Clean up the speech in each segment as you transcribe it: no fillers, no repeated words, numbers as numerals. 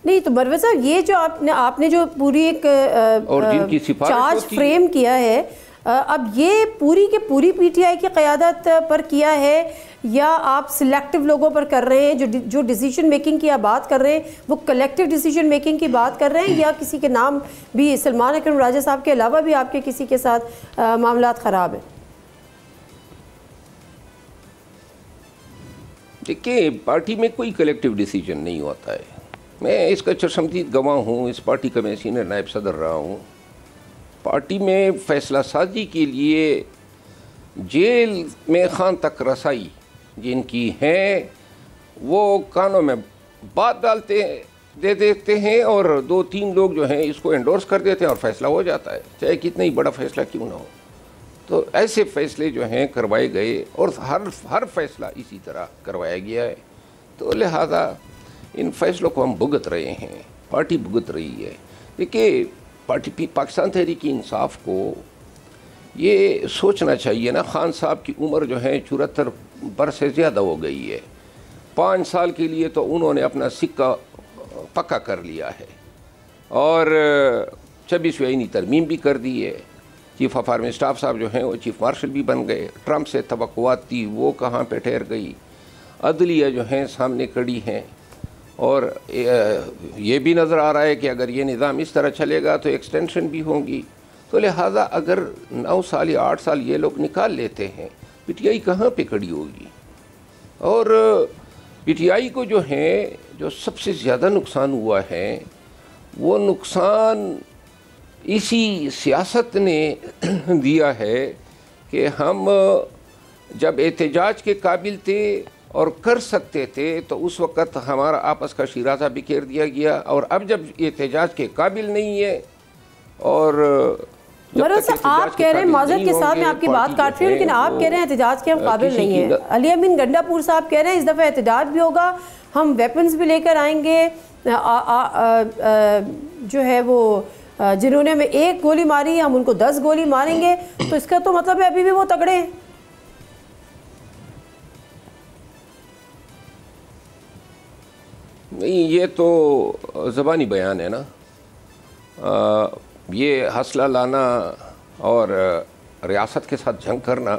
نہیں تو مروت صاحب یہ جو آپ نے جو پوری ایک چارج فریم کیا ہے، اب یہ پوری کے پوری پی ٹی آئی کی قیادت پر کیا ہے یا آپ سلیکٹو لوگوں پر کر رہے ہیں؟ جو ڈیسیجن میکنگ کی آپ بات کر رہے ہیں وہ کلیکٹیو ڈیسیجن میکنگ کی بات کر رہے ہیں، یا کسی کے نام بھی سلمان اکرم راجہ صاحب کے علاوہ بھی آپ کے کسی کے ساتھ معاملات خراب ہیں؟ دیکھیں، پارٹی میں کوئی کلیکٹیو ڈیسیجن نہیں ہوتا ہے. میں اس کا چشمدید گواہ ہوں، اس پارٹی کا میں سینئر نائب صدر رہا ہوں. پارٹی میں فیصلہ سازی کے لیے جیل میں خان تک رسائی جن کی ہیں وہ کانوں میں بات دے دیتے ہیں اور 2-3 لوگ جو ہیں اس کو انڈورس کر دیتے ہیں اور فیصلہ ہو جاتا ہے، چاہے کتنا ہی بڑا فیصلہ کیوں نہ ہو. تو ایسے فیصلے جو ہیں کروائے گئے اور ہر فیصلہ اسی طرح کروایا گیا ہے. تو لہذا ان فیصلوں کو ہم بھگت رہے ہیں، پارٹی بھگت رہی ہے. دیکھیے، پاکستان تحریک انصاف کو یہ سوچنا چاہیے نا، خان صاحب کی عمر جو ہے 74 برس سے زیادہ ہو گئی ہے. 5 سال کے لیے تو انہوں نے اپنا سکہ پکا کر لیا ہے اور 26ویں آئینی ترمیم بھی کر دی ہے. چیف آف آرمی اسٹاف صاحب جو ہیں وہ چیف مارشل بھی بن گئے. ٹرمپ سے توقعات تھی وہ کہاں پہ ٹھہر گئی. عدلیہ جو ہیں سامنے کڑی ہیں اور یہ بھی نظر آ رہا ہے کہ اگر یہ نظام اس طرح چلے گا تو ایکسٹینشن بھی ہوں گی. تو لہٰذا اگر 9 سال یا 8 سال یہ لوگ نکال لیتے ہیں، پی ٹی آئی کہاں پہ کھڑی ہوگی؟ اور پی ٹی آئی کو جو سب سے زیادہ نقصان ہوا ہے وہ نقصان اسی سیاست نے دیا ہے کہ ہم جب احتجاج کے قابل تھے اور کر سکتے تھے تو اس وقت ہمارا آپس کا شیرازہ بکھیر دیا گیا، اور اب جب احتجاج کے قابل نہیں ہے اور مروت صاحب آپ کہہ رہے ہیں، معذرت کے ساتھ میں آپ کی بات کاٹ رہی ہوں، لیکن آپ کہہ رہے ہیں احتجاج کے ہم قابل نہیں ہیں. علی امین گنڈا پور صاحب کہہ رہے ہیں اس دفعہ احتجاج بھی ہوگا، ہم ویپنز بھی لے کر آئیں گے. جو ہے وہ جنہوں نے ہمیں 1 گولی ماری ہے ہم ان کو 10 گولی ماریں گے. تو اس کا تو مطلب ہے ابھی بھی وہ تگڑے ہیں. نہیں، یہ تو زبانی بیان ہے نا. یہ حوصلہ لانا اور ریاست کے ساتھ جنگ کرنا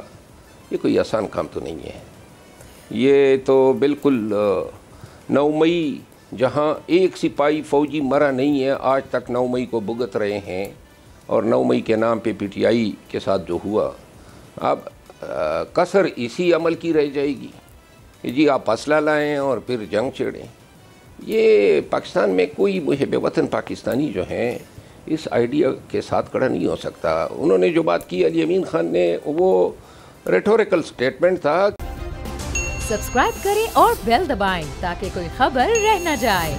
یہ کوئی آسان کام تو نہیں ہے. یہ تو بالکل 9 مئی جہاں ایک سپاہی فوجی مرا نہیں ہے، آج تک 9 مئی کو بھگت رہے ہیں. اور 9 مئی کے نام پہ پی ٹی آئی کے ساتھ جو ہوا، اب کسر اسی عمل کی رہ جائے گی کہ جی آپ اسلحہ لائیں اور پھر جنگ چھیڑیں. یہ پاکستان میں کوئی محب وطن پاکستانی جو ہیں اس آئیڈیا کے ساتھ کھڑا نہیں ہو سکتا. انہوں نے جو بات کی علی امین خان نے وہ ریٹوریکل سٹیٹمنٹ تھا. سبسکرائب کریں اور بیل دبائیں تاکہ کوئی خبر رہ نہ جائے.